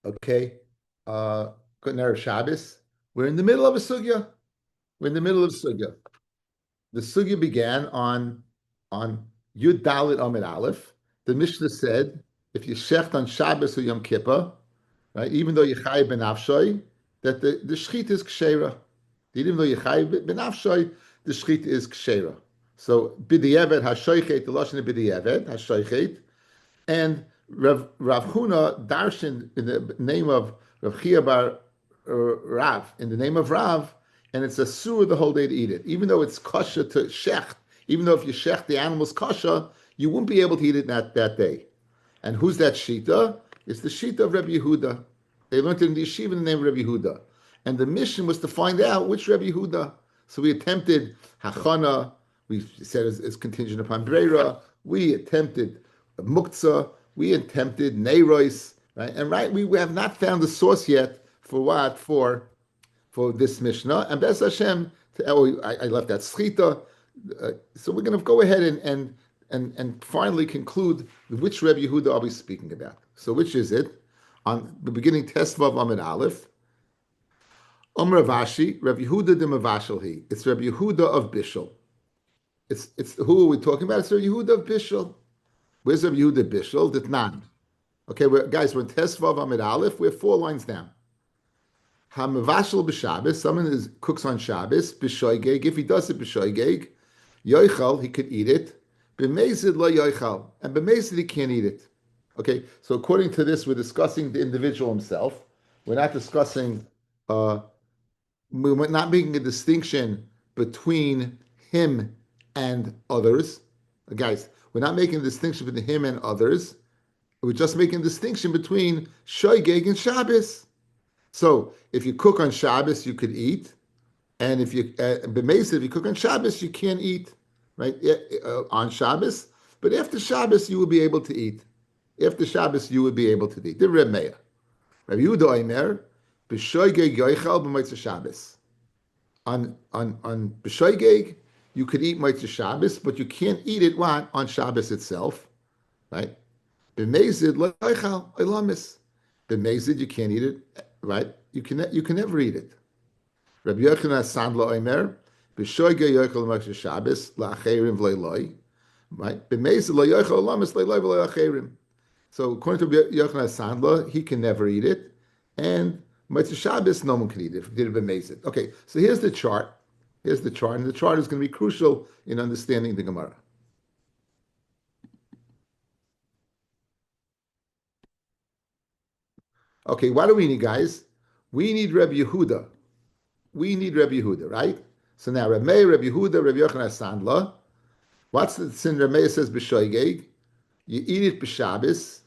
Okay. Good Erev Shabbos. We're in the middle of a sugya. We're in the middle of sugya. The sugya began on Yud Dalit Amid Aleph. The Mishnah said, if you shecht on Shabbos or Yom Kippur, right, even though you chay ben afshoy, that the shchit is kshera. Even though you chay ben afshoy, the shchit is kshera. So b'di'evet hashoichet, the lashon of b'di'evet hashoichet, and Rav Huna darshan in the name of Rav Chia bar Rav, in the name of Rav, and it's a sur the whole day to eat it. Even though it's kosher to shecht, even though if you shecht the animal's kosher, you won't be able to eat it that day. And who's that shita? It's the shita of Rabbi Yehuda. They learned it in the yeshiva in the name of Rabbi Yehuda. And the mission was to find out which Rabbi Yehuda. So we attempted hachana, we said it's contingent upon breira, we attempted muktzah, we attempted neiros, right? And we have not found the source yet for what? For this Mishnah. And Bez Hashem, I left that schita. So we're going to go ahead and finally conclude which Rabbi Yehuda are we speaking about. So which is it? On the beginning, Tesvav Amid Aleph. Omer Avashi, Rabbi Yehuda de Mavashalhi. It's Rabbi Yehuda of Bishul. It's who are we talking about? It's Rabbi Yehuda of Bishul. Where's Rabbi Yehuda Bishul? Ditnan. Okay, guys, we're in Tesvav Amid Aleph. We're 4 lines down. Hamavashal b'Shabbos. Someone cooks on Shabbos. B'shoigeg. If he does it b'shoigeg, yoichal, he could eat it. B'mezid lo yoichal. And b'mezid, he can't eat it. Okay, so according to this, we're discussing the individual himself. We're not discussing, we're not making a distinction between him and others. Guys, we're not making a distinction between him and others. We're just making a distinction between shoigeg and Shabbos. So if you cook on Shabbos, you could eat. And if you, b'meisa, if you cook on Shabbos, you can't eat, right, on Shabbos. But after Shabbos, you will be able to eat. After Shabbos, you would be able to eat. The Reb Meir. Rabbi Yehuda Omer, b'shoigeg yoichal b'motzei Shabbos. On b'shoigeg, you could eat motzei Shabbos, but you can't eat it on Shabbos itself, right? B'mezid lo yoichal olamis. B'mezid, you can't eat it, right? You can never eat it. Rabbi Yochanan Sandla Omer, b'shoigeg yoichal b'motzei Shabbos la'acherim v'leiloi, right? B'mezid lo yoichal olamis leiloi v'leiloi. So according to Yochanan Sandla, he can never eat it, and Motzei Shabbos, no one can eat it. If he did it b'mezid. Okay, so here's the chart. Here's the chart, and the chart is going to be crucial in understanding the Gemara. Okay, what do we need, guys? We need Rabbi Yehuda. We need Rabbi Yehuda, right? So now Rabbi Meir, Rabbi Yehuda, Rabbi Yochanan Sandla. What's the sin? Rabbi Meir says b'shoigeg. You eat it b'Shabbos.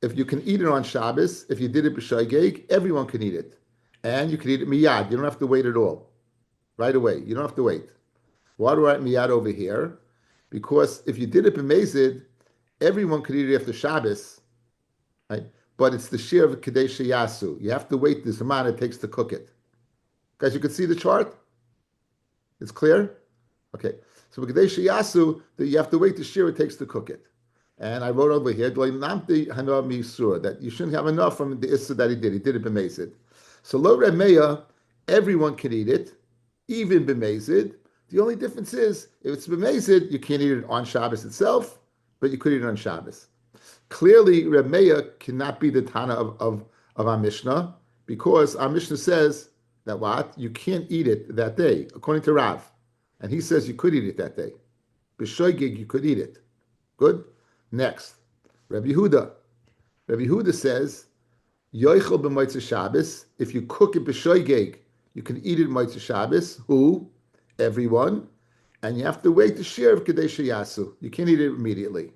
If you can eat it on Shabbos, if you did it b'shoigeg, everyone can eat it. And you can eat it miyad. You don't have to wait at all. Right away. You don't have to wait. Why do I write miyad over here? Because if you did it b'mezid, everyone could eat it after Shabbos. Right? But it's the share of Kadesh Yasu. You have to wait this amount it takes to cook it. Guys, you can see the chart? It's clear? Okay. So with Kadesh Yasu, you have to wait the share it takes to cook it. And I wrote over here that you shouldn't have enough from the issa that he did. He did it b'mezid. So lo Reb Meir, everyone can eat it, even b'mezid. The only difference is if it's b'mezid, you can't eat it on Shabbos itself, but you could eat it on Shabbos. Clearly, Reb Meir cannot be the Tana of our Mishnah because our Mishnah says that what? You can't eat it that day, according to Rav. And he says you could eat it that day. B'shoigeg, you could eat it. Good? Next, Rabbi Yehuda. Rabbi Yehuda says, Yoichel b'motzei Shabbos. If you cook it b'shoigeg, you can eat it motzei Shabbos. Who? Everyone. And you have to wait the share of Kadesh Yasu. You can't eat it immediately.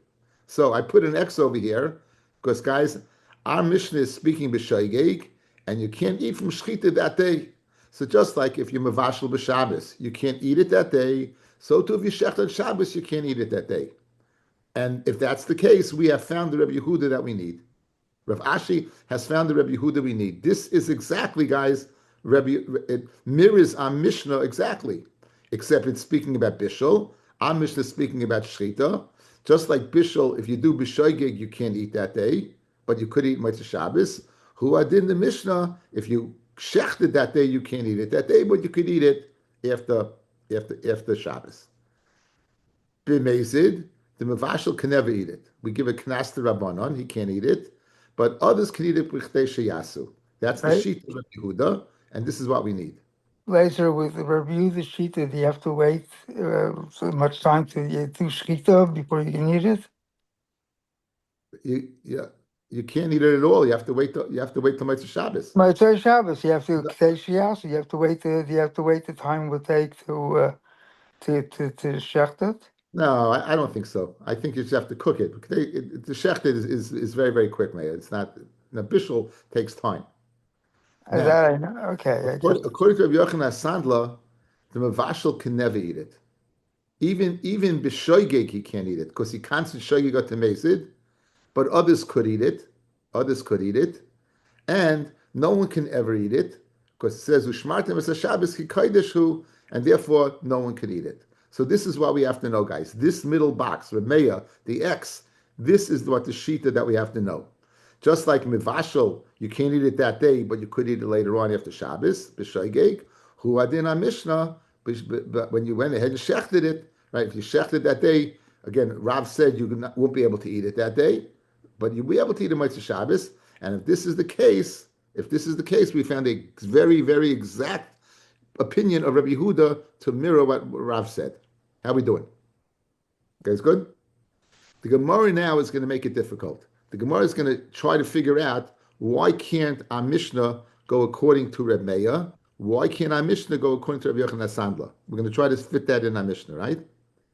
So I put an X over here because, guys, our Mishnah is speaking b'shoigeg, and you can't eat from shchita that day. So just like if you're mavashal b'Shabbos, you can't eat it that day. So too if you shecht on Shabbos, you can't eat it that day. And if that's the case, we have found the Rabbi Yehuda that we need. Rav Ashi has found the Rabbi Yehuda we need. This is exactly, guys, it mirrors our Mishnah exactly, except it's speaking about Bishul. Our Mishnah is speaking about Shchita. Just like Bishul, if you do B'shoigeg, you can't eat that day, but you could eat Motzei Shabbos. Who I did in the Mishnah, if you shechted that day, you can't eat it that day, but you could eat it after Shabbos. B'mezid, the mevashel can never eat it. We give a knas to Rabbanon, he can't eat it, but others can eat it b'chtei sheyasu. That's the Right? sheet of Rabbi Yehuda, and this is what we need. Later, with the review the shita, do you have to wait so much time to do shita before you can eat it? Yeah, you can't eat it at all. You have to wait. You have to wait till Motzei Shabbos. Motzei Shabbos, you have to ktei you have to wait. You have to wait the time it would take to shecht it. No, I don't think so. I think you just have to cook it. The shechted is very, very quick, man. It's not, the bishul takes time. Now, That I know. Okay, I just according to Rabbi Yochanan Sandla, the mavashal can never eat it. Even b'shoigeg he can't eat it because he can't shoigeg got to mesid, but others could eat it. Others could eat it, and no one can ever eat it because it says ushmartem es Shabbos ki and therefore no one can eat it. So this is what we have to know, guys. This middle box, Remeya, the X, this is what the shita that we have to know. Just like mivashal, you can't eat it that day, but you could eat it later on after Shabbos, b'shoigeg, hu adin Mishnah, but when you went ahead and shechted it, right? If you shechted that day, again, Rav said you won't be able to eat it that day, but you'll be able to eat it Motzei Shabbos. And if this is the case, we found a very, very exact opinion of Rabbi Yehuda to mirror what Rav said. How we doing? Guys, good? The Gemara now is going to make it difficult. The Gemara is going to try to figure out why can't our Mishnah go according to Reb Meir? Why can't our Mishnah go according to Rabbi Yochanan Sandler? We're going to try to fit that in our Mishnah, right?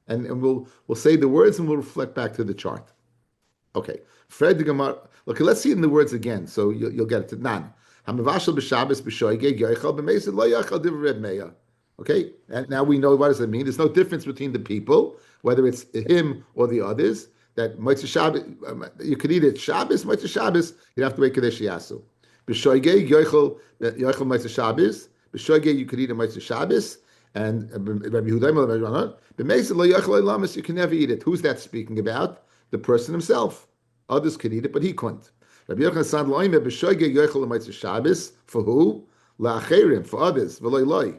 And we'll say the words and we'll reflect back to the chart. Okay. Fred the Gemara. Okay, let's see it in the words again, so you'll get it. To Nan. Hamavashal b'Shabbos b'shoigeg yoichal b'meisid lo yochal divrei Reb Meir. Okay, and now we know what does it mean. There's no difference between the people, whether it's him or the others. That Motzei Shabbos, you could eat it Shabbos, Motzei Shabbos. You'd have to wait Kadesh Yasu. B'shoigeg yoichal Motzei Shabbos. B'shoigeg you could eat a Motzei Shabbos. And Rabbi Yehuda b'meisid lo yochal lamas. You can never eat it. Who's that speaking about? The person himself. Others could eat it, but he couldn't. Rabbi Yochanan said, "Loime b'shoigeg yochel l'motzei Shabbos for who? La'acherim for others. V'loy loy.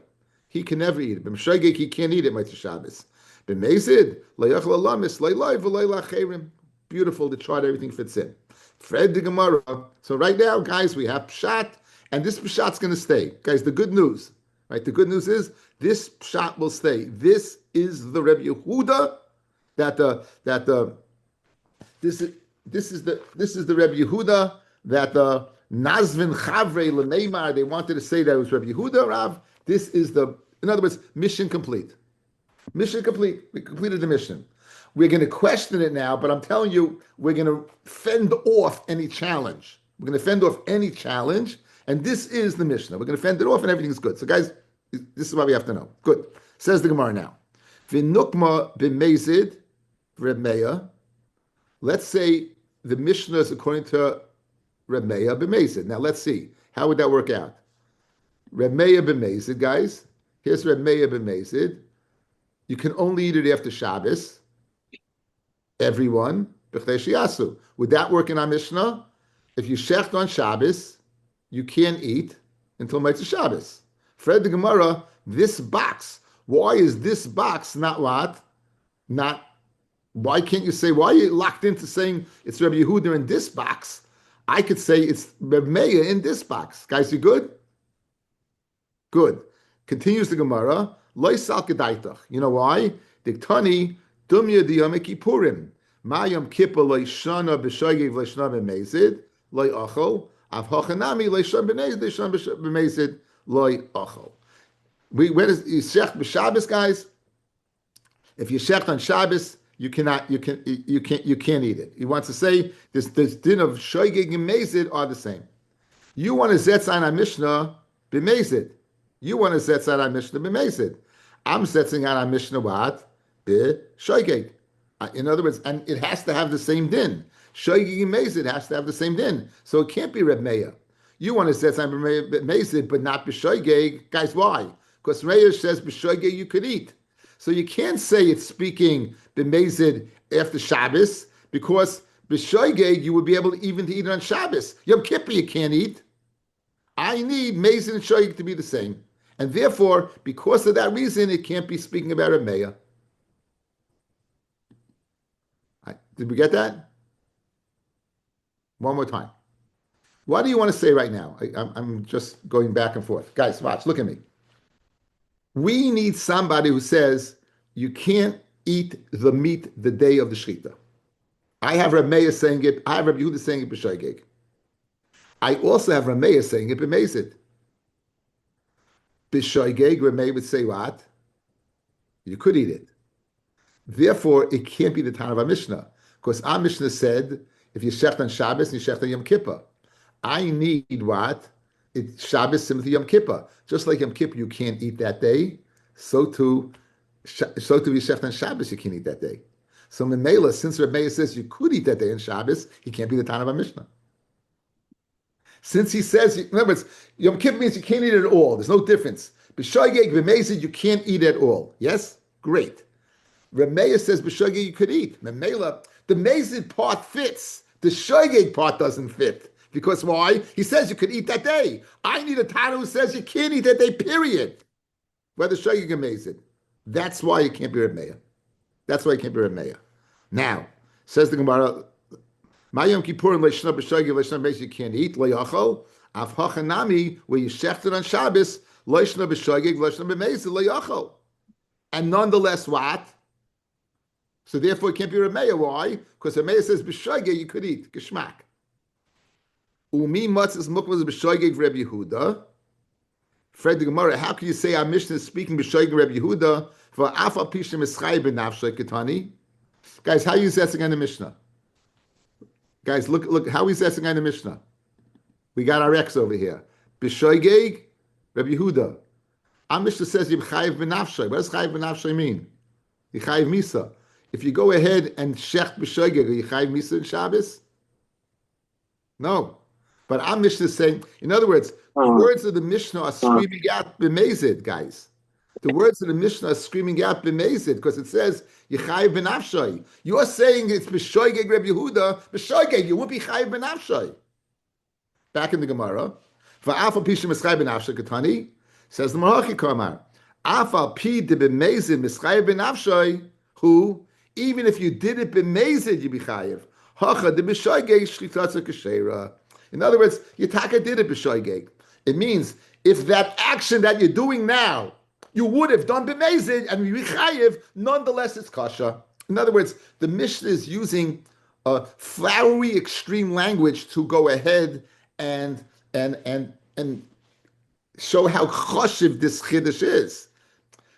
He can never eat it. B'shoigeg he can't eat it motzei Shabbos. B'mezid loyachel alamis loy loy v'loy la'acherim. Beautiful. The chart, everything fits in. Fred the Gemara. So right now, guys, we have pshat, and this pshat's going to stay, guys. The good news, right? The good news is this pshat will stay. This is the Rabbi Yehuda This is the Rabbi Yehuda that the Nazvin Chavrei L'Neimar, they wanted to say that it was Rabbi Yehuda, Rav. This is in other words, mission complete. Mission complete. We completed the mission. We're going to question it now, but I'm telling you, we're going to fend off any challenge. We're going to fend off any challenge, and this is the Mishnah. We're going to fend it off, and everything's good. So, guys, this is what we have to know. Good. Says the Gemara now. V'nukma b'mezid Reb Meir. Let's say the Mishnah is according to Reb Meir b'mezid. Now, let's see. How would that work out? Reb Meir b'mezid, guys. Here's Reb Meir b'mezid. You can only eat it after Shabbos. Everyone, b'chtei sheyasu. Would that work in our Mishnah? If you shecht on Shabbos, you can't eat until Motzei Shabbos. Fred the Gemara, this box. Why is this box not what? Why can't you say, why are you locked into saying it's Rabbi Yehuda in this box? I could say it's Reb Meir in this box. Guys, you good? Good. Continues the Gemara. Loi sal kedaitach. You know why? Diktani dumya diyam kippurim. Ma yom kippur loi shana b'shoigev loi shana b'mezid loi achol. Av hachanami loi shana b'mezid loi achol. When is you shecht b'Shabbos, guys? If you shecht on Shabbos, you can't eat it. He wants to say this din of shoigeg and mezid are the same. You want to zetz on Mishnah b'mezid. You want to zetz on Mishnah b'mezid. I'm setzing on Mishnah what? B'shoigeg. In other words, and it has to have the same din. Shoigeg and mezid has to have the same din. So it can't be Reb Meir. You want to setz on b'mezid, but not b'shoigeg. Guys, why? Because Meir says b'shoigeg you could eat. So you can't say it's speaking b'mezid after Shabbos because B'shoigeg, you would be able to even to eat it on Shabbos. Yom Kippur, you can't eat. I need Mazin and Shoigeg to be the same. And therefore, because of that reason, it can't be speaking about a Meya. Did we get that? One more time. What do you want to say right now? I'm just going back and forth. Guys, watch, look at me. We need somebody who says you can't eat the meat the day of the Shechita. I have Rameya saying it. I have Rabbi Yehuda saying it b'shoigeg. I also have Rameya saying it b'mezid. B'shoigeg, Rameya would say what? You could eat it. Therefore, it can't be the Tana of our Mishnah. Because our Mishnah said, if you shecht on Shabbos and you shecht on Yom Kippur, I need what? It's Shabbos similar to Yom Kippur. Just like Yom Kippur, you can't eat that day. So too, you shecht on Shabbos, you can't eat that day. So Memela, since Rabbi says you could eat that day in Shabbos, he can't be the Tana of our Mishnah. Since he says, remember, Yom Kippur means you can't eat it at all. There's no difference. B'shoigeg, b'mezid, you can't eat at all. Yes? Great. Rameya says b'shoigeg you could eat. Memela, the mezid part fits. The shoigeg part doesn't fit. Because why? He says you could eat that day. I need a Tana who says you can't eat that day, period. Whether shoigeg or mezid. That's why it can't be Rameya. That's why it can't be Rameya. Now, says the Gemara, Ma Yom Kippur and Leishna b'shoigeg Leishna b'mezid you can't eat. Le'yachol. Af hachanami, where you shechted on Shabbos, Leishna b'shoigeg Leishna b'mezid le'yachol. And nonetheless, what? So therefore, it can't be Rameya. Why? Because Rameya says b'shoigeg you could eat geschmack. Umi matzis mukmaz b'shoigeg Rabbi Yehuda. Fred the Gemara, how can you say our Mishnah is speaking b'shoigeg Rabbi Yehuda for afa pishim eschay b'nafshay ketani? Guys, how are you assessing on the Mishnah? Guys, look how he's assessing on the Mishnah. We got our X over here. B'shoigeg Rabbi Yehuda. Our Mishnah says Yibchayev b'nafshay. What does chayev b'nafshay mean? Yichayev misa. If you go ahead and shecht b'shoigeg, are you chayev misa in Shabbos? No. But our Mishnah is saying, in other words, the words of the Mishnah are screaming out b'mezid, guys. The words of the Mishnah are screaming out b'mezid because it says Yechayev b'nafshay. You're saying it's b'shoigeg Reb Yehuda, b'shoigeg. You won't be chayev b'nafshay. Back in the Gemara, v'afal pishim mischay b'nafshay katani says the Marachi Kamar. Afal pi de b'mezid mischay b'nafshay. Who even if you did it b'mezid, you be chayev. Hacha de b'shoigeg shlitatza kashera. In other words, Yitaka did it b'shoigeg. It means if that action that you're doing now, you would have done b'mezid and you chayev, nonetheless it's kasha. In other words, the Mishnah is using a flowery, extreme language to go ahead and show how choshev this chiddush is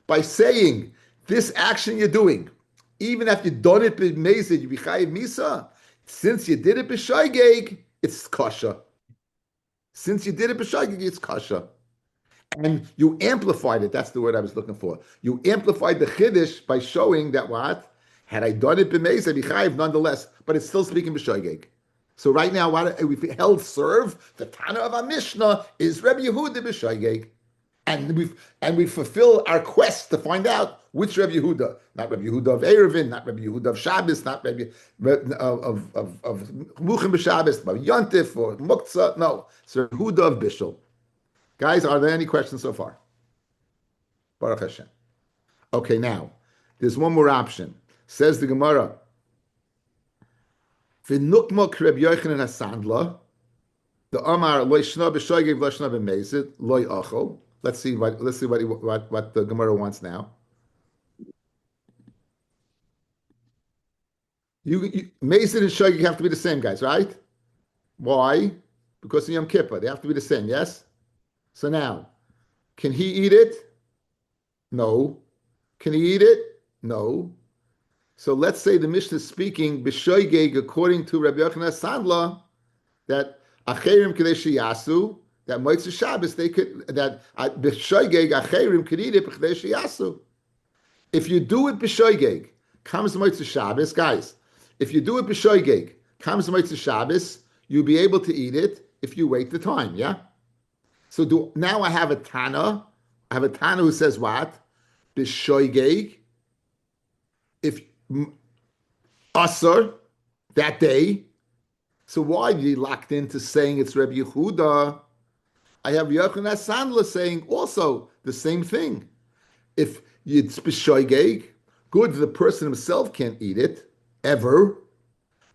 by saying this action you're doing, even after you've done it b'mezid, you be chayev misa. Since you did it b'shoigeg, it's kasha. Since you did it b'shoigeg, it's kasha. And you amplified it. That's the word I was looking for. You amplified the chiddush by showing that what? Had I done it b'mezid, b'chayev nonetheless, but it's still speaking b'shoigeg. So right now, what we've held serve, the Tana of our Mishnah is Rabbi Yehuda b'shoigeg. And we fulfill our quest to find out which Rabbi Yehuda, not Rabbi Yehuda of Erevin, not Rabbi Yehuda of Shabbos, not Rabbi of Muchim b'Shabbos, of Yontif or Muktzah. No, it's Rabbi Yehuda of Bishul. Guys, are there any questions so far? Baruch Hashem. Okay, now there's one more option. Says the Gemara. V'nukma Rabbi Yochanan Hasandla, the Amar loishna b'shoigeg loishna b'mezid loy achol. Let's see what the Gemara wants now. Mezid and Shoigeg have to be the same, guys, right? Why? Because in Yom Kippur, they have to be the same, yes? So now, can he eat it? No. Can he eat it? No. So let's say the Mishnah is speaking b'shoigeg according to Rabbi Yochanan Sandla that acherim kadesh yasu, that Motzei Shabbos they could, that b'shoigeg acherim could eat it b'kadesh yasu. If you do it b'shoigeg, comes Motzei Shabbos, guys. If you do it b'shoigeg, comes Motzei Shabbos, you'll be able to eat it if you wait the time, yeah? So now I have a Tana. I have a Tana who says what? B'shoigeg. If Asar, that day. So why did he locked into saying it's Rabbi Yehuda? I have Yochanan Sandler saying also the same thing. If it's b'shoigeg, good, the person himself can't eat it ever,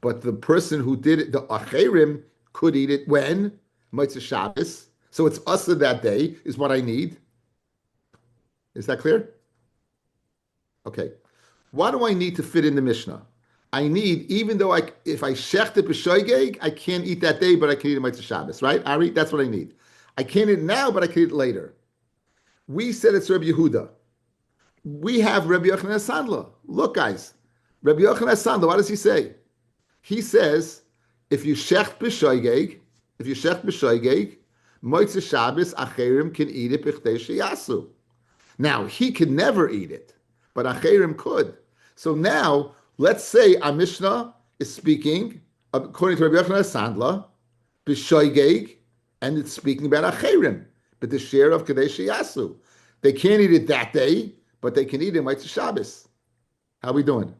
but the person who did it, the acherim, could eat it when Motzei Shabbos. So it's usher that day is what I need. Is that clear? Okay. What do I need to fit in the Mishnah? I need, even though if I shecht it b'shoigeg, I can't eat that day, but I can eat it Motzei Shabbos, right? Ari, that's what I need. I can't eat it now, but I can eat it later. We said it's Rabbi Yehuda. We have Rabbi Yochanan Sandler. Look, guys, Rabbi Yochanan Sandler, what does he say? He says, if you shecht b'shoigeg, Motzei Shabbos, acherim can eat it b'chtei sheyasu. Now, he can never eat it, but acherim could. So now, let's say our Mishnah is speaking, according to Rabbi Yochanan Sandler, b'shoigeg, and it's speaking about acherim, but the share of Kadesh Yasu. They can't eat it that day, but they can eat it Motzei Shabbos. How are we doing?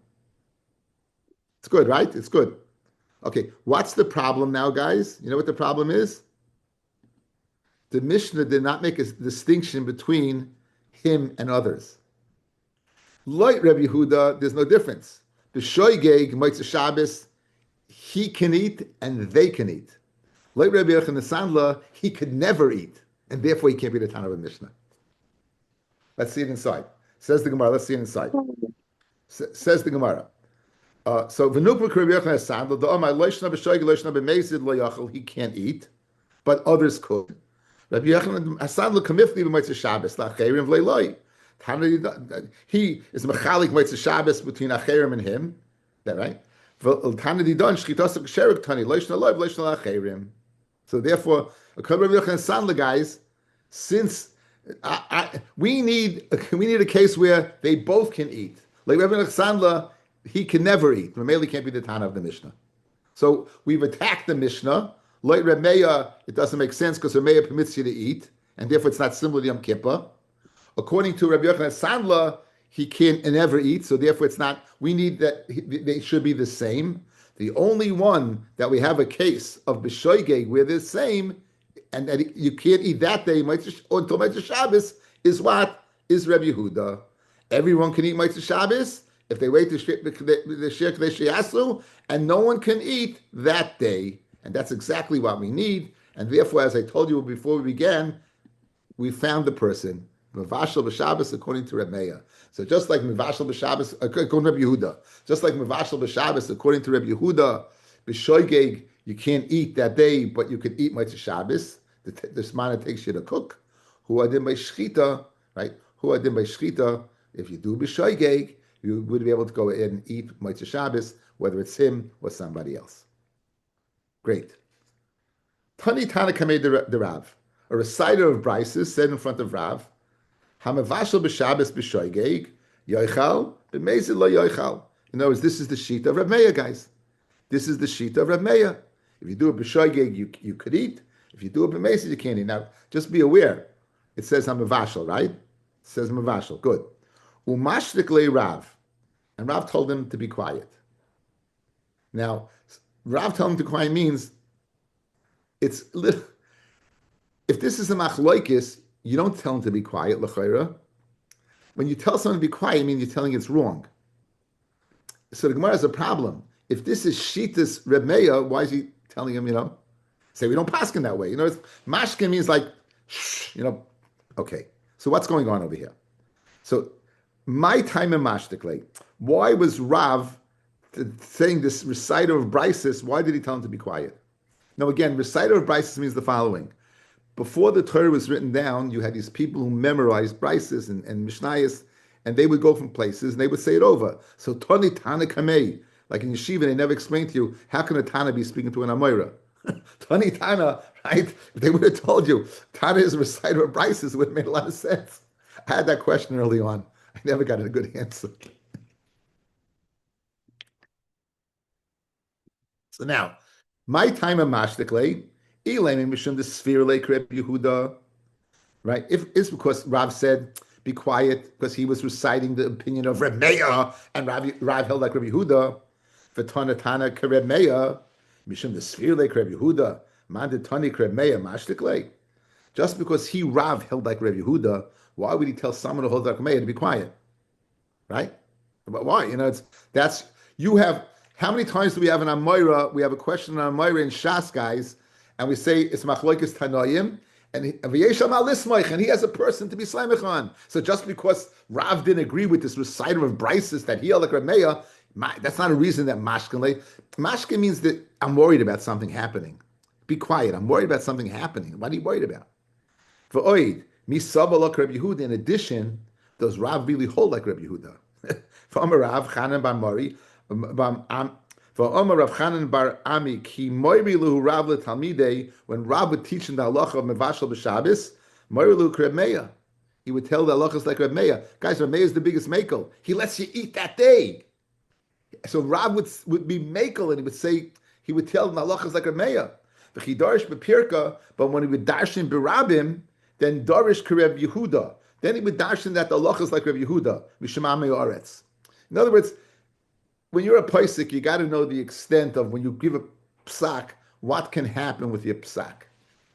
It's good, right? It's good. Okay, what's the problem now, guys? You know what the problem is? The Mishnah did not make a distinction between him and others. Like Rabbi Yehuda, there's no difference. The shoygeg, Motzei Shabbos, he can eat and they can eat. Like Rabbi Yochanan Sandler, he could never eat, and therefore he can't be the Tana of Mishnah. Let's see it inside. Says the Gemara. Let's see it inside. Says the Gemara. So v'nukva Rabbi Yochanan Sandler, the Omar loishna b'shoygeg loishna b'meizid lo yachal, he can't eat, but others could. Rabbi Yochanan Sandler kamifli b'Motzei Shabbos la'acherim v'leiloi. He is mechalik Motzei Shabbos between acherim and him. Is that right? So therefore, according to Rabbi Yochanan Sandler, guys, since we need a case where they both can eat. Like Rabbi Yochanan Sandler, he can never eat. Mameli can't be the Tana of the Mishnah. So we've attacked the Mishnah. Like Rameya, it doesn't make sense because Rameya permits you to eat, and therefore it's not similar to Yom Kippur. According to Rabbi Yochanan Sandler, he can't and never eat, so therefore it's not. We need that they should be the same. The only one that we have a case of b'shoigeg where they're the same, and that you can't eat that day until Motzei Shabbos is what is Rabbi Yehuda. Everyone can eat Motzei Shabbos if they wait to share Kadesh Yasu, and no one can eat that day. And that's exactly what we need. And therefore, as I told you before we began, we found the person. Mevashel b'Shabbos according to Reb Meir. So just like Mevashel b'Shabbos according to Rabbi Yehuda, just like Mevashel b'Shabbos according to Rabbi Yehuda, b'shoigeg you can't eat that day, but you could eat Motzei Shabbos. The Smana takes you to cook. Hu adim by shchita, right? Hu adim by shchita. If you do b'shoigeg, you would be able to go in and eat Motzei Shabbos, whether it's him or somebody else. Great. Tani Tana Kamei the Rav, a reciter of Brises, said in front of Rav, Hamavashal b'Shabbos b'shoigeg, yoichal, b'meizid lo yoichal. In other words, this is the sheet of Rav Meir, guys. This is the sheet of Rav Meir. If you do it b'shoigeg, you could eat. If you do it b'meizid, you can't eat. Now, just be aware. It says Hamavashal, right? It says Hamavashal. Good. Umashtik le Rav. And Rav told him to be quiet. Now, Rav told him to quiet means it's little. If this is a machloikis, you don't tell him to be quiet, l'chayra. When you tell someone to be quiet, you mean you're telling it's wrong. So the Gemara has a problem. If this is Shitas Reb Meir, why is he telling him, say we don't paskin that way? Mashkin means like, shh, okay. So what's going on over here? So my time in Mashtikle, why was Rav saying this reciter of Brises, why did he tell him to be quiet? Now again, reciter of Brises means the following. Before the Torah was written down, you had these people who memorized Brises and Mishnayos, and they would go from places and they would say it over. So Tani Tana Kamei, like in Yeshiva, they never explained to you, how can a Tana be speaking to an Amoira? Tani Tana, right? If they would have told you, Tana is a reciter of Brises, it would have made a lot of sense. I had that question early on. I never got a good answer. So now, my time of Mashtikle, Elaim Mishum the sphere like Reb Yehuda, right? If it's because Rav said, be quiet, because he was reciting the opinion of Reb Meir, and Rav held like Reb Yehuda. V'tana tana kereb meya, mishum the sphere Reb Yehuda, man de tani kereb meya mashtikle. Just because he Rav held like Reb Yehuda, why would he tell someone who holds like Meya to be quiet? Right? But why? It's that's you have how many times do we have an Amoira? We have a question on Amoira in Shas, guys, and we say it's Machloikis Tanoim, and V'yesham Alismoich, and he has a person to be Slaimich on. So just because Rav didn't agree with this reciter of Brises that he held like Rameya, that's not a reason that Mashkin lay. Mashkin means that I'm worried about something happening. Be quiet. I'm worried about something happening. What are you worried about? For Oid, Misaba like Rabbi Yehuda. In addition, does Rav really hold like Rabbi Yehuda? For Omer Rav Chanan bar Mori, for Omer Rav Chanan bar Ami, ki Moiri Luhu Rav leTalmidei. When Rav would teach in the halacha of Mevashel b'Shabbos, Moiri Luhu Reb Meya. He would tell the halachas like Reb Meya. Guys, Reb Meya is the biggest makel. He lets you eat that day. So Rav would be makel, and he would tell the halachas like Reb Meya. V'chidarish b'Pirka, but when he would darshin b'Rabim, then Darish Kereb Yehuda. Then he would darshan that the halachas like Reb Yehuda, Mishemamei Oretz. In other words, when you're a paisik, you got to know the extent of when you give a psak, what can happen with your psak.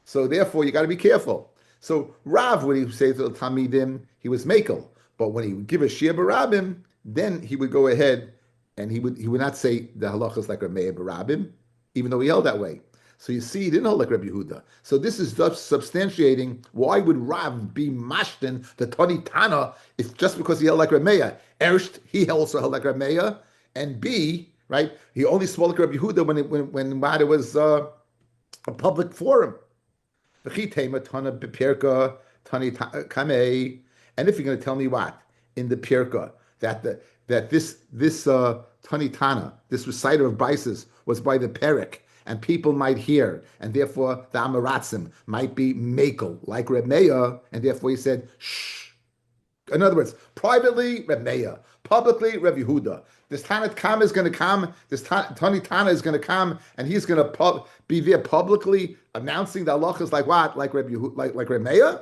So therefore, you got to be careful. So Rav, when he would say to the Talmidim, he was makel, but when he would give a shir barabim, then he would go ahead and he would not say the halachas like Reb Meir barabim, even though he held that way. So you see, he didn't hold like Rabbi Yehuda. So this is just substantiating why would Rav be mashten the Tani Tana if just because he held like Rabbi Meir. Erst, he also held like Rabbi Meir, and B, right, he only spoke like Rabbi Yehuda when it was a public forum. And if you're going to tell me what in the Pirka that this Tani Tana, this reciter of Brises, was by the Perik, and people might hear, and therefore the Amaratzim might be makel, like Reb Meir, and therefore he said, shh. In other words, privately, Reb Meir, publicly, Reb Yehuda. This Tanat Kam is going to come, this Tani Tana is going to come, and he's going to be there publicly announcing the halachas like what? Like Reb Yehuda, like Reb Meir?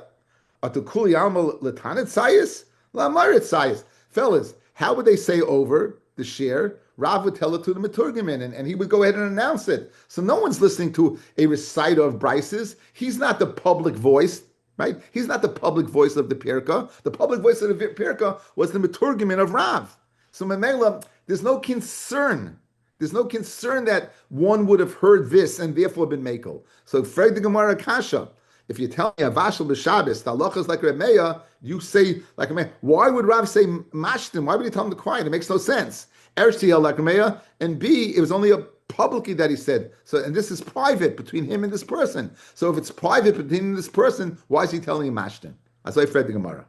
Atukuli Alma Latanat Sayis? Lamarit Sayis. Fellas, how would they say over the share? Rav would tell it to the Meturgimin, and he would go ahead and announce it. So no one's listening to a reciter of Brises. He's not the public voice, right? He's not the public voice of the Pirka. The public voice of the Pirka was the Meturgimin of Rav. So Memela, there's no concern. There's no concern that one would have heard this and therefore been makel. So Freg the Gemara Kasha, if you tell me Avashal b'Shabbos, the halachas like Reb Meir, you say like Reb Meir. Why would Rav say mashtim? Why would he tell him to quiet? It makes no sense. Ershti like Reb Meir, and B, it was only publicly that he said. So, and this is private between him and this person. So if it's private between him and this person, why is he telling him mashtim? That's why I read the Gemara.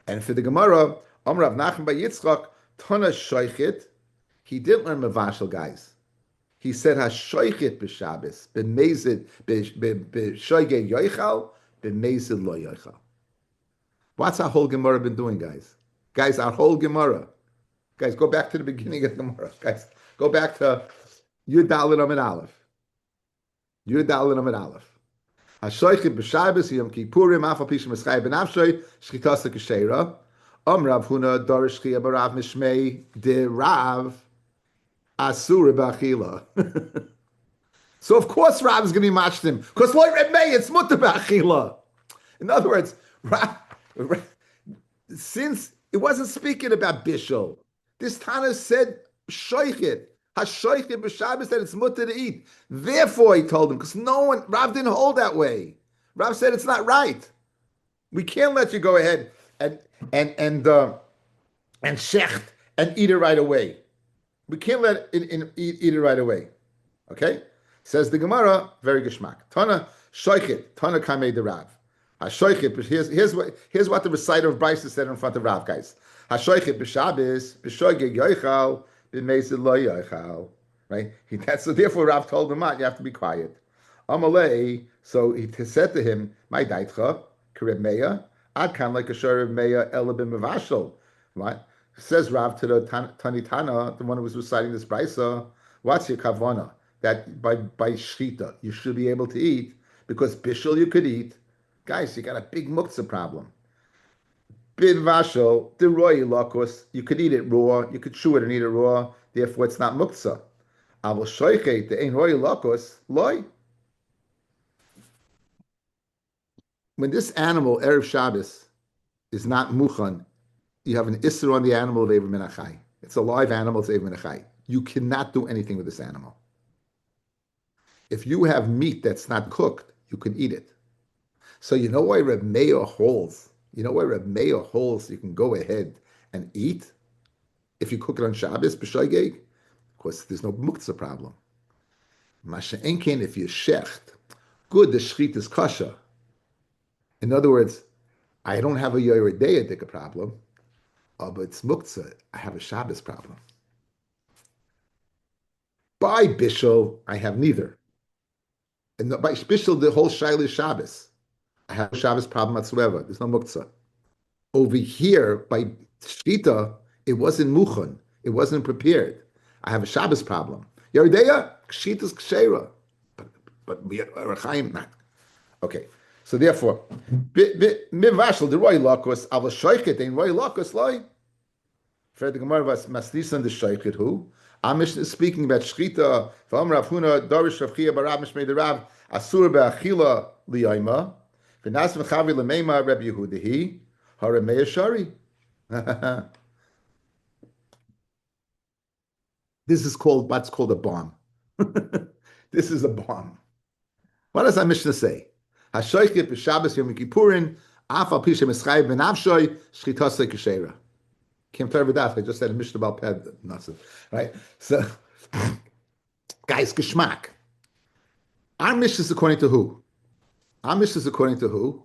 And for the Gemara, Amar Rav Nachman by Yitzchak, Tana Shoichet, he didn't learn Mavashal, guys. He said hashoichet b'Shabbos, b'mezid b'shoige yoichal, b'mezid lo yoichal. What's our whole Gemara been doing, guys? Guys, our whole Gemara. Guys, go back to the beginning of the Gemara. Guys, go back to Yud Daled Amid Aleph. Yud Daled Amid Aleph. Hashoichet b'Shabbos Yom Kippurim Afal Pishem Eschai B'Nafshay Shchitasa K'Sheira Rav Huna Dorish Chia Barav Mishmei De Rav Asura B'Achila. So of course Rav is going to be mashtim, because like Reb Meir, it's mutter B'Achila. In other words, since it wasn't speaking about Bishul, this Tana said shoichet, hashoichet b'Shabbos, that it's mutter to eat. Therefore, he told him, because Rav didn't hold that way. Rav said it's not right. We can't let you go ahead and shecht and eat it right away. We can't let it eat it right away. Okay? Says the Gemara, very geschmack. Tana shoichet, Tana kamei de Rav. HaShoichet, here's what the reciter of Bryce said in front of Rav, guys. HaShoichet b'Shabbos, b'shoige yoichal, b'mezid lo yoichal. Right? So therefore Rav told him, you have to be quiet. Amalei, so he said to him, my daitcha, Reb Meir, ad kan like a shor of Meir elabim mavashal. Right? Says Rav to the Tani Tana, the one who was reciting this brisa, what's your kavana? That by shchita you should be able to eat, because bishul you could eat. Guys, you got a big muktzah problem. Bin vashel, the roy lakos, you could eat it raw, you could chew it and eat it raw, therefore it's not muktzah. Avol shoichet, the ein roy lakos, loy. When this animal, Erev Shabbos, is not muchan, you have an isser on the animal of Ever Menachai. It's a live animal, it's Ever Menachai. You cannot do anything with this animal. If you have meat that's not cooked, you can eat it. So you know why Reb Meir holds? You know why Reb Meir holds you can go ahead and eat if you cook it on Shabbos, b'shoigeg? Because there's no muktzah problem. Masha enken if you shecht, good, the shchit is kosher. In other words, I don't have a Yoredeya problem, but it's muktzah. I have a Shabbos problem. By Bishul, I have neither. And by Bishul, the whole Shaila is Shabbos. I have a Shabbos problem whatsoever. There's no muktzah. Over here, by Shita, it wasn't muchon. It wasn't prepared. I have a Shabbos problem. Yoredeya, Shita is kshera. But Rechaim, not. Okay. So therefore, mivashal the roy lakos avol shoichet ein roy lakos loy. For the Gemara was masnisan the shoichet who. Amish is speaking about shchita. From Rav Huna Darish Rav Chia Barav Mishmei the Rav Asur be'achila liyayma. V'nas v'chavi l'meima Rabbi Yehudahi haramei shari. This is called what's called a bomb. This is a bomb. What does our Mishnah say? Hashoichet b'Shabbos Yom Kippurin, af al pi shemischayev b'nafshoy, shchitasei k'sheira. Kim Torah v'daf, I just said a Mishnah about ped, right? So, guys, geschmack. Our Mishnah is according to who? Our Mishnah is according to who?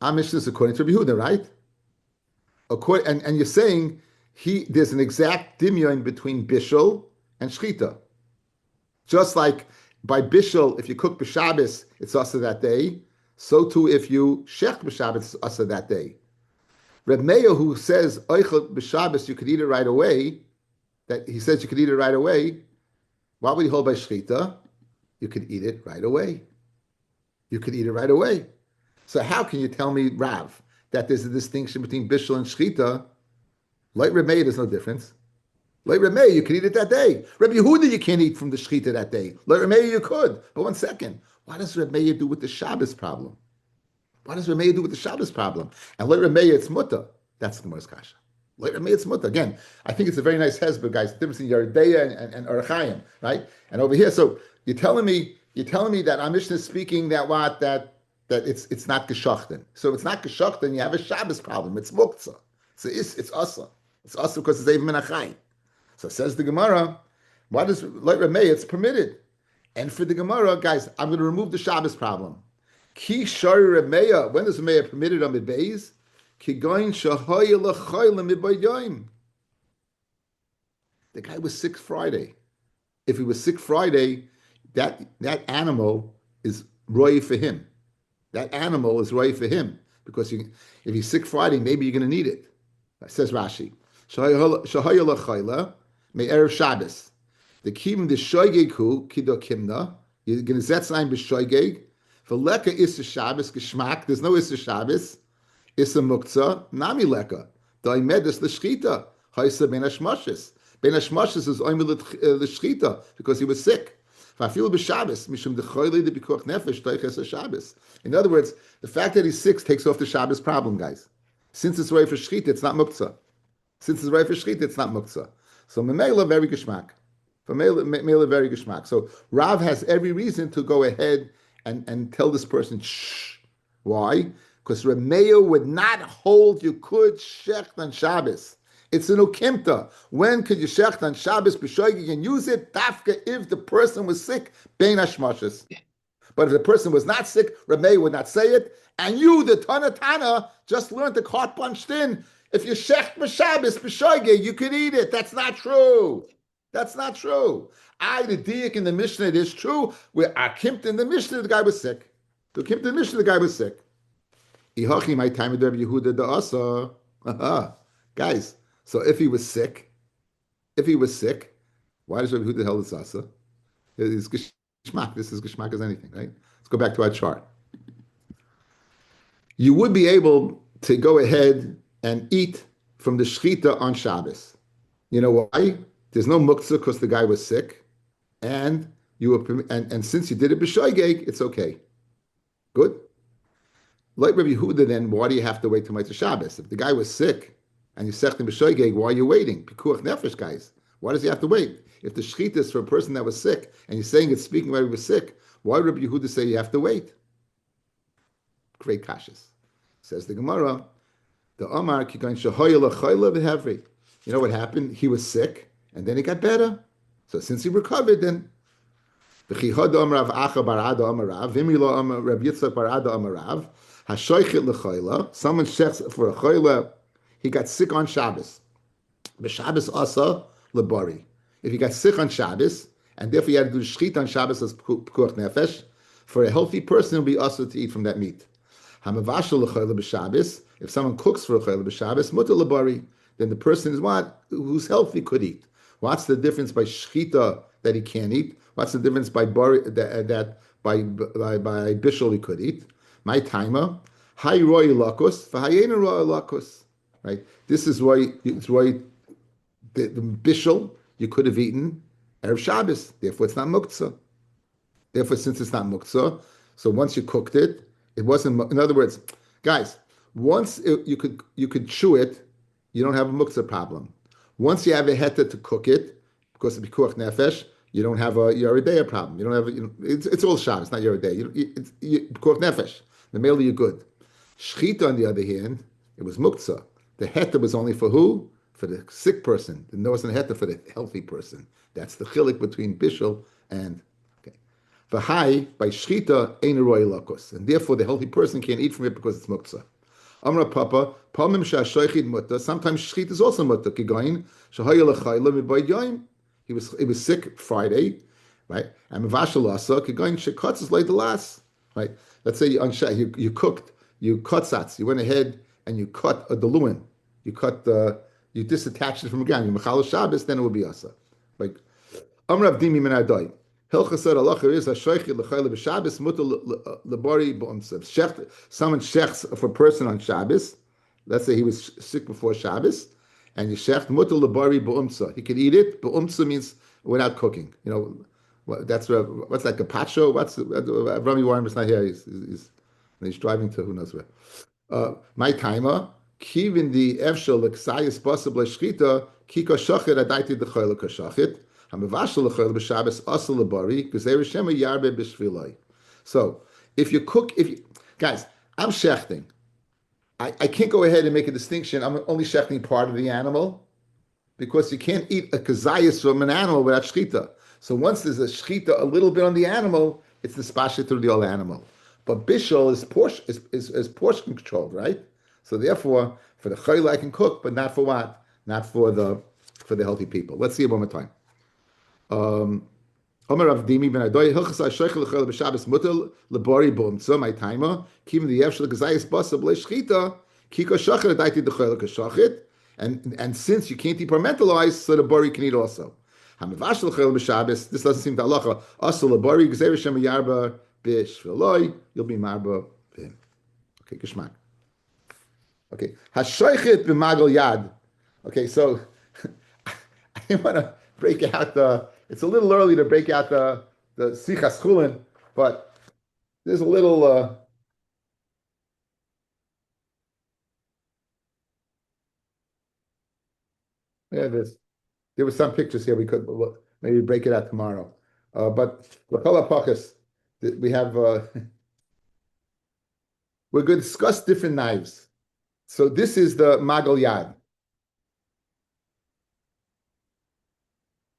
Our Mishnah is according to Rabbi Yehuda, right? And you're saying there's an exact dimion between bishul and shchita. Just like by bishul, if you cook b'Shabbos, it's also that day. So too, if you shech b'Shabbos, it's also that day. Reb Meir, who says oichel b'Shabbos, you could eat it right away. That he says you could eat it right away. Why would he hold by shchita? You could eat it right away. You could eat it right away. So how can you tell me, Rav, that there's a distinction between bishul and shchita? Like Reb Meir, there's no difference. Like Reb Meir, you can eat it that day. Reb Yehuda, you can't eat from the shechita that day. Like Reb Meir, you could. But one second, what does Reb Meir do with the Shabbos problem? What does Reb Meir do with the Shabbos problem? And like Reb Meir, it's mutter. That's the Gemara's kasha. Like Reb Meir, it's mutter. Again, I think it's a very nice hezbollah, guys. The difference in Yeredeya and Orachayim, right? And over here, so you're telling me that our Mishnah is speaking that it's not geshachten. So it's not geshachten. You have a Shabbos problem. It's muktzah. It's asa. It's asa because it's even menachai. So says the Gemara, why does like Rameh, it's permitted. And for the Gemara, guys, I'm going to remove the Shabbos problem. Ki shari Rameh, when is Rameh permitted on midbays? Ki goin shahoya l'chayla midbayim. The guy was sick Friday. If he was sick Friday, that animal is roy for him. That animal is roy for him. Because if he's sick Friday, maybe you're going to need it. Says Rashi. Shahoya l'chayla. May Erev Shabbos. The kim the shoygeg hu kido kimna. You're going to zetzayin b'shoygeg. For leka issa Shabbos geschmack. There's no issa Shabbos. Issa muktzah nami leka. Daimedes l'shchita. Haisa ben hashmoshes. Ben hashmoshes is oimel l'shchita because he was sick. Fafil b'Shabbos mishum dechoyle de bikuach nefesh toiches Shabbos. In other words, the fact that he's sick takes off the Shabbos problem, guys. Since it's right for shchita, it's not muktzah. Since it's right for shchita, it's not muktzah. So Memela very geschmack. Memela very geschmack. So Rav has every reason to go ahead and tell this person, shh. Why? Because Rameya would not hold you could shecht on Shabbos. It's an ukimta. When could you shecht on Shabbos b'shoigig and use it? Dafka if the person was sick, bein hashmoshes. But if the person was not sick, Rameya would not say it. And you, the Tana, just learned the cart punched in. If you shecht b'Shabbos b'shoigeg, you could eat it. That's not true. That's not true. The diak in the Mishnah, it is true. Where Akimt in the Mishnah, the guy was sick. The Akimt in the Mishnah, the guy was sick. Ihachi my time with Rabbi Yehuda the Asa. Guys, so if he was sick, why does Rabbi Yehuda held this Asa? It's geschmack. This is geschmack as anything, right? Let's go back to our chart. you would be able to go ahead and eat from the shechita on Shabbos. You know why? There's no muktzah because the guy was sick, and you were and since you did it b'shoigeg, it's okay. Good. Like Rabbi Yehuda, then why do you have to wait till Motzei Shabbos? If the guy was sick and you sechted b'shoigeg, why are you waiting? Pikuach nefesh, guys. Why does he have to wait? If the shechita is for a person that was sick, and you're saying it's speaking while he was sick, why would Rabbi Yehuda say you have to wait? Great kashas. Says the Gemara, the Omar kikain shahoyel achayla v'hevri. You know what happened? He was sick, and then he got better. So since he recovered, then v'chichad Omar Rav Acha barada Omar Rav v'imila Omar Rav Yitzchak barada Omar Rav hashoichet l'chayla. Someone checks for a chayla. He got sick on Shabbos. B'Shabbos asa lebari. If he got sick on Shabbos, and therefore he had to do shchit on Shabbos as pekuach nefesh, for a healthy person it will be also to eat from that meat. Hamavashal l'chayla b'Shabbos. If someone cooks for a chayla b'Shabbos, mutar lebari, then the person is what? Who's healthy could eat. What's the difference by shchita that he can't eat? What's the difference by bari that by bishul he could eat? My timer, hay roy lakos, v'hayena roy lakos. Right. This is why it's why the bishul you could have eaten erev Shabbos. Therefore, it's not muktzah. Therefore, since it's not muktzah, so once you cooked it, it wasn't. In other words, guys, you could chew it, you don't have a muktzah problem. Once you have a heta to cook it, because of pikuach nefesh, you don't have a Yeridea problem. You don't have it's all Shabbos, not Yeridea. It's pikuach nefesh. The male you're good. Shchita, on the other hand, it was muktzah. The heta was only for who? For the sick person. There wasn't a heta for the healthy person. That's the chilik between bishul and okay. V'hai by shchita ein roy lakos, and therefore the healthy person can't eat from it because it's muktzah. Amra Papa, palmim shashoichid mutta. Sometimes shchita is also mutta. Kigayin shahayel achayla mibayid yoyim. He was sick Friday, right? And mavashal asa kigayin shekatz is like the last, right? Let's say you cooked, you cut sats. You went ahead and you cut a deluin. You disattached it from the ground. You machal Shabbos, then it would be asa. Like Amrav Dimi min Adai. Hilcha said halacha is hashoichet l'chayla b'Shabbos mutar lebari b'umtzav. Someone shechs for a person on Shabbos. Let's say he was sick before Shabbos, and you shecht mutar lebari b'umtzav. He could eat it. B'umtzav means without cooking. You know, that's what's that gazpacho? What's Rabbi Warren is not here. He's driving to who knows where. My timer. Kivin the efshel l'ksayis basab l'shchita kiko shachet adaiti d'chayla kashachet. So if you cook, guys, I'm shechting. I can't go ahead and make a distinction. I'm only shechting part of the animal because you can't eat a kazayas from an animal without shchita. So once there's a shchita a little bit on the animal, it's the spasha through the whole animal. But bishul is portion controlled, right? So therefore, for the chayla I can cook, but not for what? Not for the healthy people. Let's see it one more time. Omer Rav Dimi ben Adoy hilchas ha'sheichel l'chayla b'Shabbos mutar lebari b'umtza my timer kim the yevshel gazayis basab le'shchita kiko shachet adaiti d'chayla kashachet and since you can't departmentalize, so the bari can eat also. Hamavash l'chayla b'Shabbos. This doesn't seem to halacha. Also lebari gzeir shem yarba b'shveloi. You'll be marba b'him. Okay, geschmack. Okay, hashoichet b'magal yad. Okay, so I didn't want to break out it's a little early to break out the Sichas Chulin, but there's a little there were some pictures here we could maybe break it out tomorrow. But L'chol hapachas, we have we're going to discuss different knives. So this is the Magal Yad.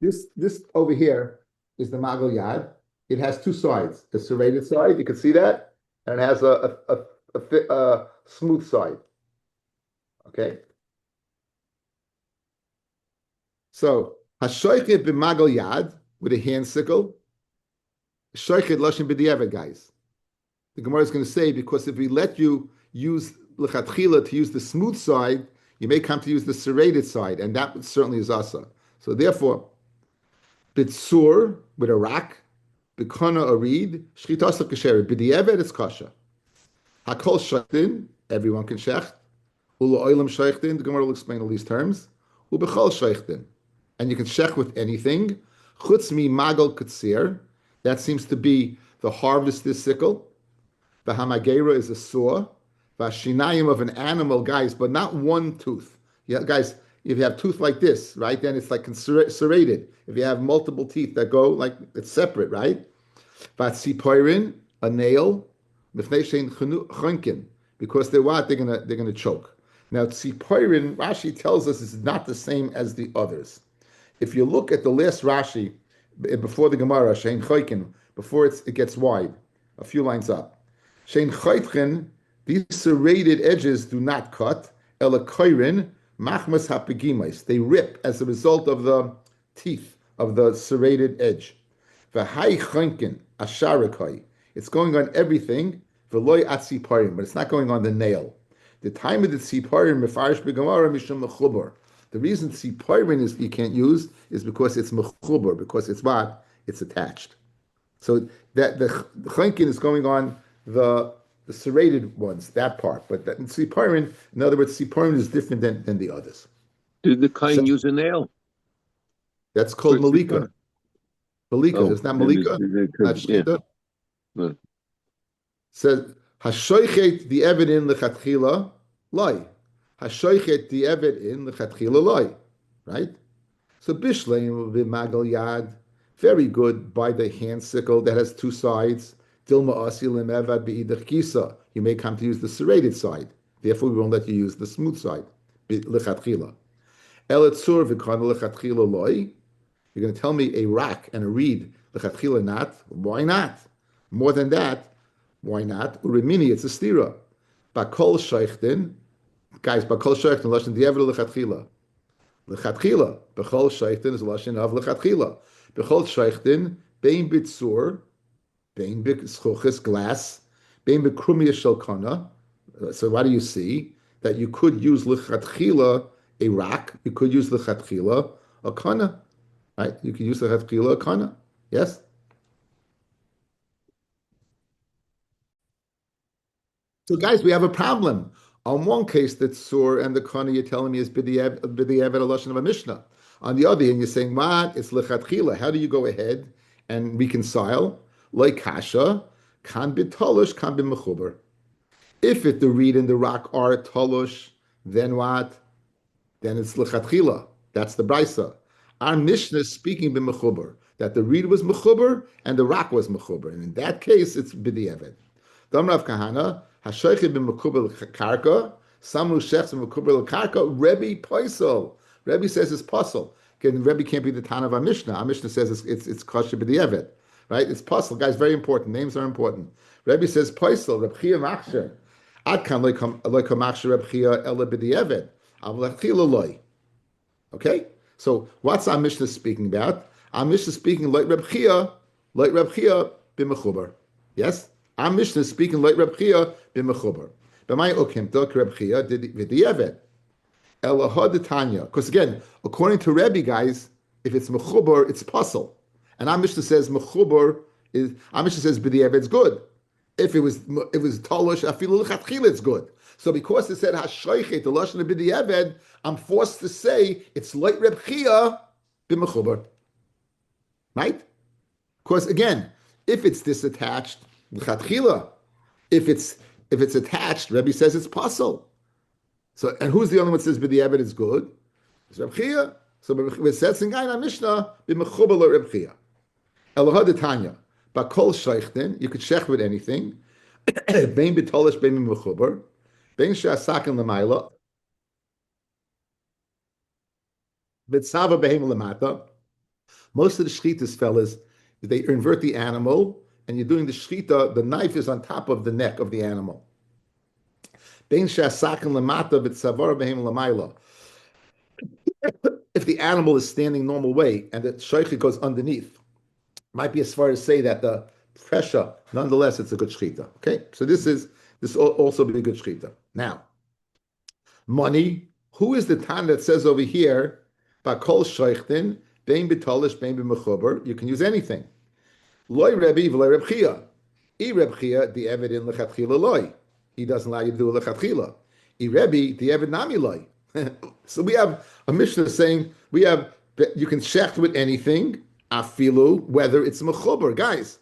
This over here is the Magal Yad. It has two sides: a serrated side, you can see that, and it has a smooth side. Okay. So hashoichet b'Magal Yad with a hand sickle. Shoichet lashon b'diavad, guys. The Gemara is going to say because if we let you use l'chatchila to use the smooth side, you may come to use the serrated side, and that certainly is asa. So therefore. Bitsur with a rack, bikona a reed, shchitasa kasher, b'diavad it's kasha. Hakol shechtin, everyone can shecht. Ula oilam shechtin, the Gemara will explain all these terms. Ubechol shechtin, and you can shech with anything. Chutz mi magal katsir, that seems to be the harvest sickle. The hamagera is a saw. The shinayim of an animal, guys, but not one tooth. Yeah, guys, if you have tooth like this, right, then it's like serrated. If you have multiple teeth that go like it's separate, right? Vatzipoirin, a nail, because they're what? They're gonna choke. Now tzipoirin, Rashi tells us is not the same as the others. If you look at the last Rashi before the Gemara, Shein Choikin, before it gets wide, a few lines up. Shein Choitchen, these serrated edges do not cut. Elakoirin, machmas hapegimais. They rip as a result of the teeth of the serrated edge. V'hai Choinkin, asharakai. It's going on everything. V'loy atziparim, but it's not going on the nail. The time of the tziparim, mefarish begamara mishum mechubar. The reason tziparim is you can't use is because it's mechubar, because it's what? It's attached. So that the chenkin is going on the serrated ones, that part. But that tziparim, in other words, tziparim is different than the others. Did the kain So use a nail? that's called For malika. tzipor? Malika, Oh, is not maybe malika? they Not could, yeah. shchita? Right. Says hashoichet the evidin lechatchila loy. Hashoichet the evidin lechatchila loy. Right? So bishleim v'magal yad, very good by the hand sickle that has two sides. Dilma asi lemevad beidach kisa. You may come to use the serrated side. Therefore, we won't let you use the smooth side. Lechatchila. Eletzur v'kana lechatchila loy. You're going to tell me a rock and a reed lechatchila not? Why not? More than that, why not? Urimini, it's a stira. Bakol sheichtin, guys. Bakol sheichtin lashon di'eved lechatchila. Lechatchila, bechol sheichtin is lashon of lechatchila. Bechol sheichtin bein bitzur, bein b'schuchis glass, bein b'krumiyah shelkana. So what do you see? That you could use lechatchila a rock. You could use lechatchila a kana. Right? You could use lechatchila a kana. Yes. So, guys, we have a problem. On one case, that sur and the kana you're telling me is b'di'evet a lashon of a mishnah. On the other hand, you're saying what? It's lechatchila. How do you go ahead and reconcile? Like kasha, kan b'tolush, kan b'mechuber. If the reed and the rock are tolush, then what? Then it's lechatchila. That's the brisa. Our mishnah is speaking b'mechuber, that the reed was mechuber and the rock was mechuber, and in that case, it's b'di'evet. Dam Rav Kahana, Hashoichet b'mekubel karka, Samru shechs b'mekubel karka, Rebbe Poisel. Rebbe says it's puzzle. Again, Rebbe can't be the Tan of our Mishnah. Our Mishnah says it's kosher b'di'evet, right? It's puzzle. Guys, very important. Names are important. Rebbe says Poisel, Reb Chia Machsher. Ad kan loy kamachsher Reb Chia ela b'di'evet. Av lechila loy. Okay? So what's our Mishnah speaking about? Our Mishnah is speaking like Reb Chia b'mechuber. Yes? Our Mishnah is speaking like Reb Chia b'mechuber. B'may okimta Reb Chia did v'di'evet. Elahad Tanya. Because again, according to Rebbe, guys, if it's mechuber, it's puzzle. And our Mishnah says mechuber is, our Mishnah says b'di'evet is good. If it was tolush, afilu l'chatchila, it's good. So because it said hashoichet, the lashon of b'di'evet, I'm forced to say it's like Reb Chia b'mechuber. Right? Because again, if it's disattached, l'chatchila. If it's attached, Rebbe says it's puzzle. So, and who's the only one that says b'di'evet is good? It's Reb Chia. So it says in Gain Mishnah b'mechuber Reb Chia. Elohad Tanya. Bakol sheichten, you could shech with anything. Bein b'tolish, bein b'mechuber. Bein she'asaken l'mayla. B'tzava behem l'mata. Most of the shchitas, fellas, they invert the animal, and you're doing the shchita, the knife is on top of the neck of the animal. Bein she'asaken l'mata, b'tzavar behem l'mayla. If the animal is standing normal way, and the sheicha goes underneath, might be as far as say that the pressure, nonetheless, it's a good shchita. Okay, so this will also be a good shchita. Now, money. Who is the tan that says over here, bakol sheichtin, bein b'tolish, bein b'mechuber, you can use anything. Loy Rebbe v'loy Reb Chia. Reb Chia, the evidin lechatchila loy. He doesn't allow you to do a lechatchila. Rebbe, the Eved Nami loy. So we have a Mishnah saying you can shecht with anything, afilu, whether it's mechuber. Guys,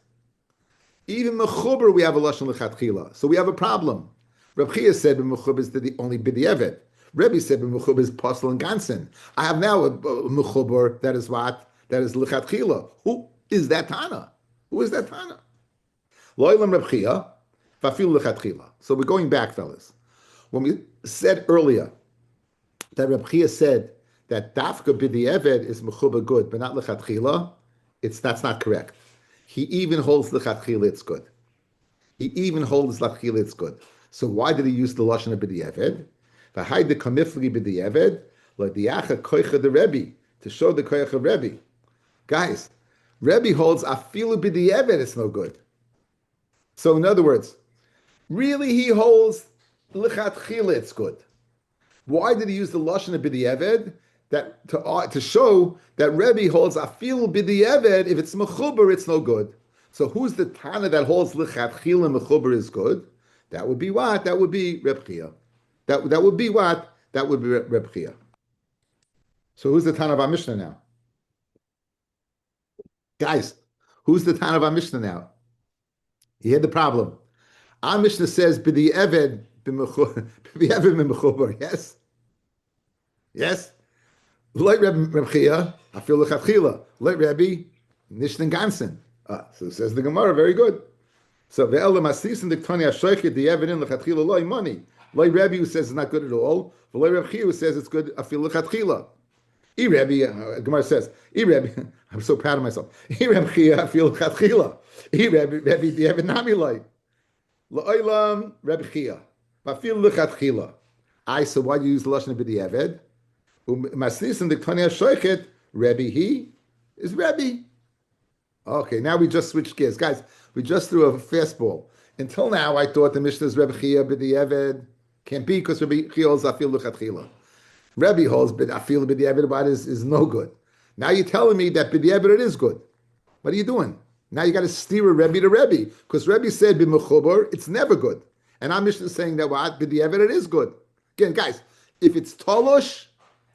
even mechuber we have a lashon lechatchila. So we have a problem. Reb Chia said mechuber is the only b'di'eved. Rebbe said mechuber is posel and gansen. I have now a mechuber that is what? That is lechatchila. Who is that Tana? Who is that Tana? Lo'ilam Reb Chia, v'afilu lechatchila. So we're going back, fellas. When we said earlier that Reb Chia said that dafka b'di'eved is mechuber good, but not lechatchila, that's not correct. He even holds lechatchila it's good. He even holds lechatchila it's good. So why did he use the lashon of b'di'eved? V'hai de kamifli b'di'eved l'diacha koicha de Rebbe, to show the koicha of Rebbe. Guys, Rebbe holds afilu b'di'eved it's no good. So in other words, really he holds lechatchila it's good. Why did he use the lashon of b'di'eved? That to show that Rebbe holds afilu b'di'eved, if it's mechuber, it's no good. So who's the Tana that holds lechatchila mechuber is good? That would be what? That would be Reb Chia. That would be what? That would be Reb Chia. So who's the Tana of our Mishnah now? Guys, who's the Tana of our Mishnah now? You hear the problem. Our Mishnah says b'di'eved b'mechuber. Yes? Yes? Like Reb Chia, I feel lechatchila. Like Rebbe, nishten gansen. So says the Gemara, very good. So ve'elam asisin diktani ashoichet the evidin lechatchila loy money. Like Rebbe who says it's not good at all. But like Reb Chia who says it's good. I feel lechatchila. Rebbe, Gemara says, Rebbe, I'm so proud of myself. Reb Chia, I feel lechatchila. Rebbe the evid nami loy. La'olam Reb Chia, I feel lechatchila. So why do you use the lashon of the eved? Masnisin the Tanya Shoichet, Rebbe, he is Rebbe. Okay, now we just switched gears. Guys, we just threw a fastball. Until now, I thought the Mishnah is Rebbe Chia, but the Eved can't be because Rebbe Chia holds Afil Lechatchila. Rebbe holds, but Afil but the Eved is no good. Now you're telling me that but the Eved it is good. What are you doing? Now you got to steer a Rebbe to Rebbe because Rebbe said b'mechuber it's never good, and our Mishnah is saying that what but the Eved it is good. Again, guys, if it's tolosh,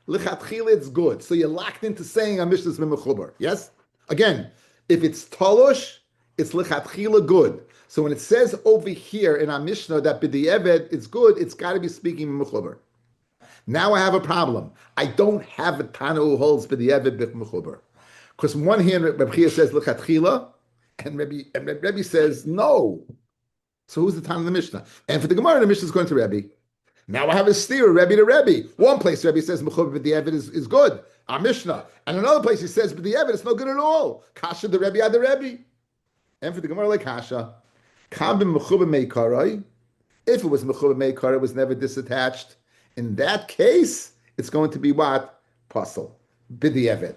lechatchila it's good. So you're locked into saying a Mishnah is b'mechuber. Yes? Again, if it's talosh, it's lechatchila good. So when it says over here in our Mishnah that b'di'eved it's good, it's got to be speaking b'mechuber. Now I have a problem. I don't have a Tana who holds b'di'eved b'mechuber. Because on one hand, Rabbi Chia says lechatchila, and Rabbi says no. So who's the Tana of the Mishnah? And for the Gemara, the Mishnah is going to Rabbi. Now I have a steer, Rebbe to Rebbe. One place Rebbe says mechuber b'di'eved is good, our Mishnah. And another place he says b'di'eved it's no good at all. Kasha the Rebbe ad the Rebbe. And for the Gemara like Kasha, kabim mechuber meikarai. If it was mechuber meikarai, it was never disattached. In that case, it's going to be what? Puzzle. B'di'eved.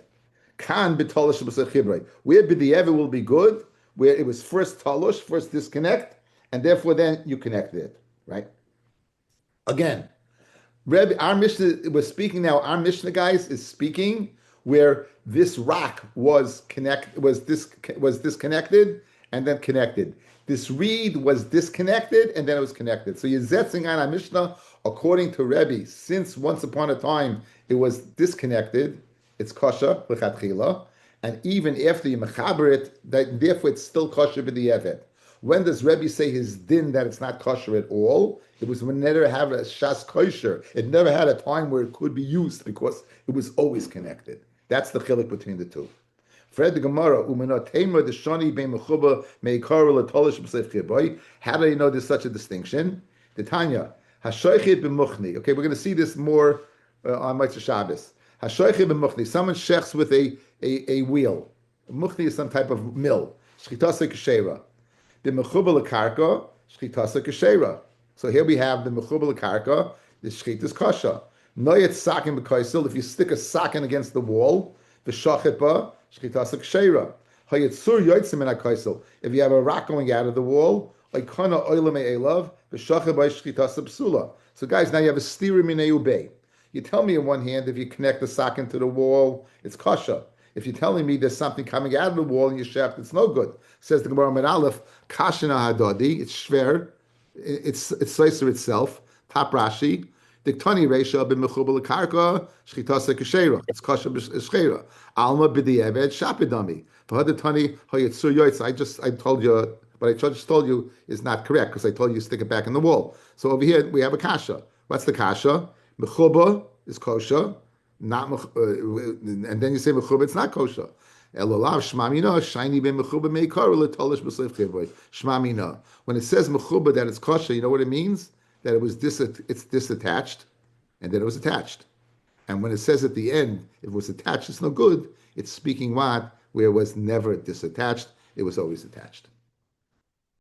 Kan b'tolosh b'sech chibrei. Where b'di'eved will be good, where it was first talosh, first disconnect, and therefore then you connected it, right? Again, Rebbe, our Mishnah, we're speaking now, our Mishnah, guys, is speaking where this rock was disconnected and then connected. This reed was disconnected and then it was connected. So you're zetzing on our Mishnah according to Rebbe, since once upon a time it was disconnected, it's kosher, l'chatchila, and even after you mechaber it, therefore it's still kosher b'di'eved. When does Rebbe say his din that it's not kosher at all? It was when it never had a shas kosher. It never had a time where it could be used because it was always connected. That's the chiluk between the two. Fred the Gemara, umenotema the shani bein mechuba meikar l'tolish b'seif chiboy. How do you know there's such a distinction? The Tanya hashoichet b'muchni. Okay, we're going to see this more on Motzei Shabbos. Hashoichet b'muchni. Someone shechs with a wheel. Muchni is some type of mill. Shchitasa k'sheira. The mechuba l'karka shchitasa k'sheira. So here we have the mechuba l'karka. The shchit is kasha. Noyet sakin b'koisel. If you stick a sakin against the wall, the shachitba shchitasa k'sheira. Hayetzur yotzim in koisel. If you have a rock going out of the wall, oikana oila me'elav the shachitba shchitasa psula. So guys, now you have a stira minei ubei. You tell me on one hand, if you connect the sakin to the wall, it's kasha. If you're telling me there's something coming out of the wall in your shaft, it's no good. Says the Gemara Med Aleph, Kashina Hadadi, it's shver. It's Slicer itself. Top Rashi. Diktani Reisha b'mechubel karka shchitasa keshera. It's kosher b'shchera. Alma b'di'eved shapidami. V'hadatani hayitzur yoytz. I told you, but I just told you is not correct because I told you stick it back in the wall. So over here we have a kasha. What's the kasha? Mechuba is kosher, not and then you say mechuba, it's not kosher. Elolav shmamina shiny ben mechuba meikar letolish b'sleif chivoy shmamina. When it says mechuba that it's kosher, you know what it means? That it was it's disattached, and that it was attached. And when it says at the end, if it was attached, it's no good. It's speaking what? Where it was never disattached, it was always attached.